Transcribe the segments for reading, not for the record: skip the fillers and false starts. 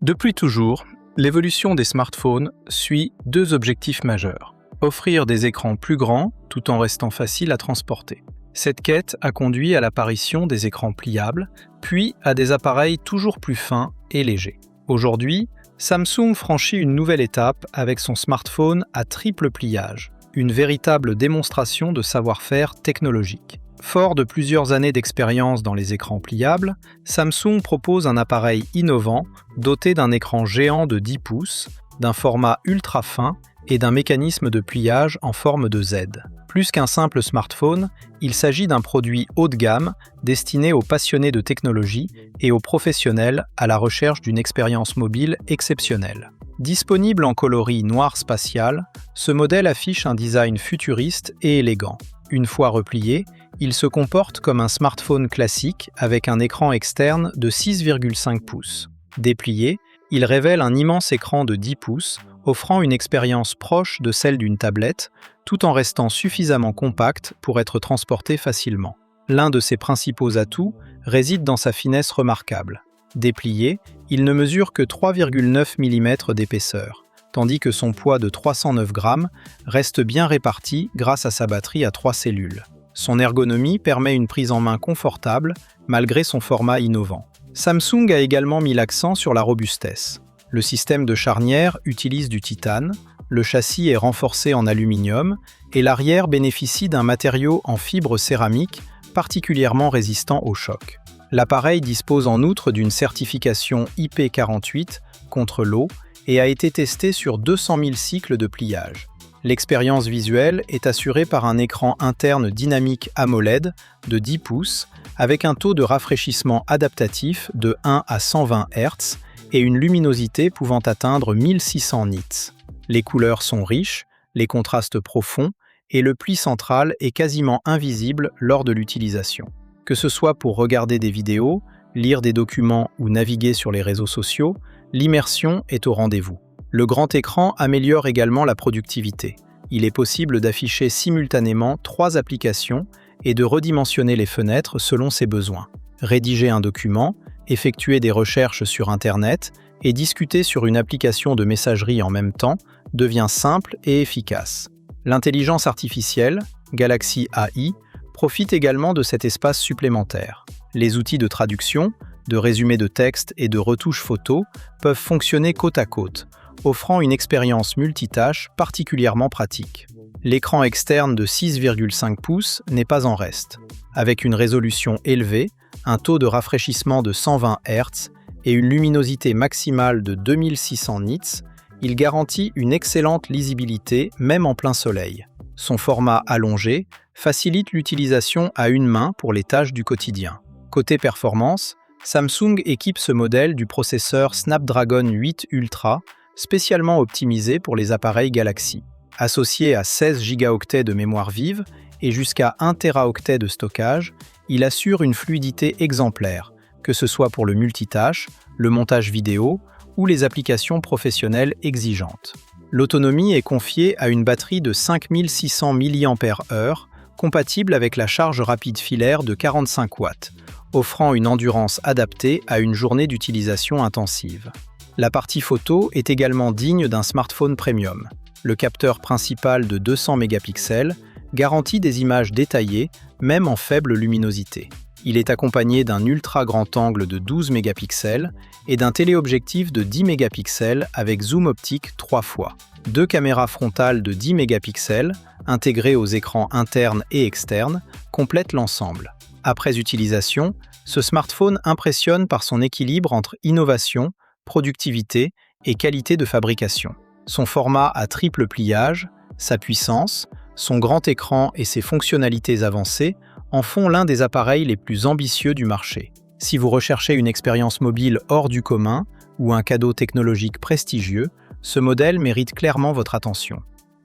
Depuis toujours, l'évolution des smartphones suit deux objectifs majeurs. Offrir des écrans plus grands tout en restant faciles à transporter. Cette quête a conduit à l'apparition des écrans pliables, puis à des appareils toujours plus fins et légers. Aujourd'hui, Samsung franchit une nouvelle étape avec son smartphone à triple pliage, une véritable démonstration de savoir-faire technologique. Fort de plusieurs années d'expérience dans les écrans pliables, Samsung propose un appareil innovant doté d'un écran géant de 10 pouces, d'un format ultra fin et d'un mécanisme de pliage en forme de Z. Plus qu'un simple smartphone, il s'agit d'un produit haut de gamme destiné aux passionnés de technologie et aux professionnels à la recherche d'une expérience mobile exceptionnelle. Disponible en coloris noir spatial, ce modèle affiche un design futuriste et élégant. Une fois replié, il se comporte comme un smartphone classique avec un écran externe de 6,5 pouces. Déplié, il révèle un immense écran de 10 pouces, offrant une expérience proche de celle d'une tablette, tout en restant suffisamment compact pour être transporté facilement. L'un de ses principaux atouts réside dans sa finesse remarquable. Déplié, il ne mesure que 3,9 mm d'épaisseur, tandis que son poids de 309 grammes reste bien réparti grâce à sa batterie à 3 cellules. Son ergonomie permet une prise en main confortable, malgré son format innovant. Samsung a également mis l'accent sur la robustesse. Le système de charnière utilise du titane, le châssis est renforcé en aluminium et l'arrière bénéficie d'un matériau en fibre céramique particulièrement résistant au choc. L'appareil dispose en outre d'une certification IP48 contre l'eau et a été testé sur 200 000 cycles de pliage. L'expérience visuelle est assurée par un écran interne dynamique AMOLED de 10 pouces avec un taux de rafraîchissement adaptatif de 1 à 120 Hz et une luminosité pouvant atteindre 1600 nits. Les couleurs sont riches, les contrastes profonds et le pli central est quasiment invisible lors de l'utilisation. Que ce soit pour regarder des vidéos, lire des documents ou naviguer sur les réseaux sociaux, l'immersion est au rendez-vous. Le grand écran améliore également la productivité. Il est possible d'afficher simultanément 3 applications et de redimensionner les fenêtres selon ses besoins. Rédiger un document, effectuer des recherches sur Internet et discuter sur une application de messagerie en même temps devient simple et efficace. L'intelligence artificielle, Galaxy AI, profite également de cet espace supplémentaire. Les outils de traduction, de résumé de texte et de retouche photo peuvent fonctionner côte à côte, offrant une expérience multitâche particulièrement pratique. L'écran externe de 6,5 pouces n'est pas en reste. Avec une résolution élevée, un taux de rafraîchissement de 120 Hz et une luminosité maximale de 2600 nits, il garantit une excellente lisibilité même en plein soleil. Son format allongé facilite l'utilisation à une main pour les tâches du quotidien. Côté performance, Samsung équipe ce modèle du processeur Snapdragon 8 Ultra, spécialement optimisé pour les appareils Galaxy. Associé à 16 Go de mémoire vive et jusqu'à 1 Teraoctet de stockage, il assure une fluidité exemplaire, que ce soit pour le multitâche, le montage vidéo ou les applications professionnelles exigeantes. L'autonomie est confiée à une batterie de 5600 mAh, compatible avec la charge rapide filaire de 45 watts, offrant une endurance adaptée à une journée d'utilisation intensive. La partie photo est également digne d'un smartphone premium. Le capteur principal de 200 mégapixels garantit des images détaillées, même en faible luminosité. Il est accompagné d'un ultra grand angle de 12 mégapixels et d'un téléobjectif de 10 mégapixels avec zoom optique 3 fois. 2 caméras frontales de 10 mégapixels, intégrées aux écrans internes et externes, complètent l'ensemble. Après utilisation, ce smartphone impressionne par son équilibre entre innovation, productivité et qualité de fabrication. Son format à triple pliage, sa puissance, son grand écran et ses fonctionnalités avancées en font l'un des appareils les plus ambitieux du marché. Si vous recherchez une expérience mobile hors du commun ou un cadeau technologique prestigieux, ce modèle mérite clairement votre attention.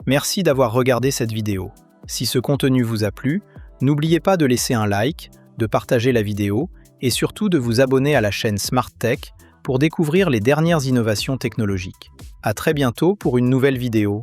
Merci d'avoir regardé cette vidéo. Si ce contenu vous a plu, n'oubliez pas de laisser un like, de partager la vidéo et surtout de vous abonner à la chaîne Smart Tech pour découvrir les dernières innovations technologiques. À très bientôt pour une nouvelle vidéo.